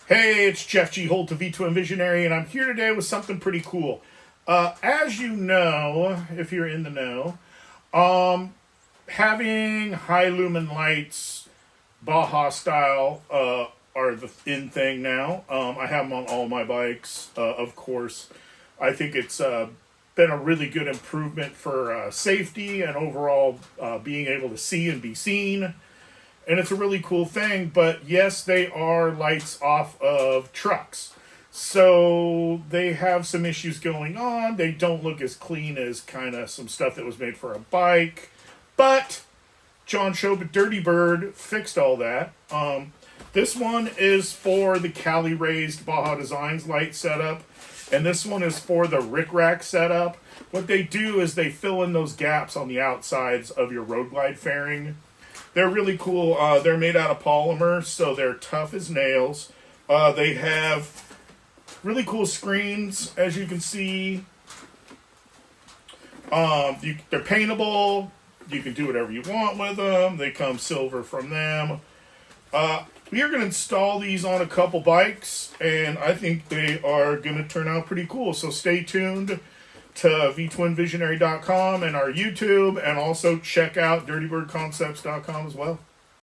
Hey, it's Jeff G. Holt of V2M Visionary, and I'm here today with something pretty cool. As you know, if you're in the know, having high-lumen lights, Baja style, are the in thing now. I have them on all my bikes, of course. I think it's been a really good improvement for safety and overall being able to see and be seen. And it's a really cool thing, but yes, they are lights off of trucks. So they have some issues going on. They don't look as clean as kind of some stuff that was made for a bike. But John Shope at Dirty Bird fixed all that. This one is for the Cali Raised Baja Designs light setup. And this one is for the RickRak setup. What they do is they fill in those gaps on the outsides of your road glide fairing. They're really cool. They're made out of polymer, so they're tough as nails. They have really cool screens, as you can see. They're paintable. You can do whatever you want with them. They come silver from them. We are going to install these on a couple bikes, and I think they are going to turn out pretty cool. So stay tuned to v2nvisionary.com and our YouTube, and also check out dirtybirdconcepts.com as well.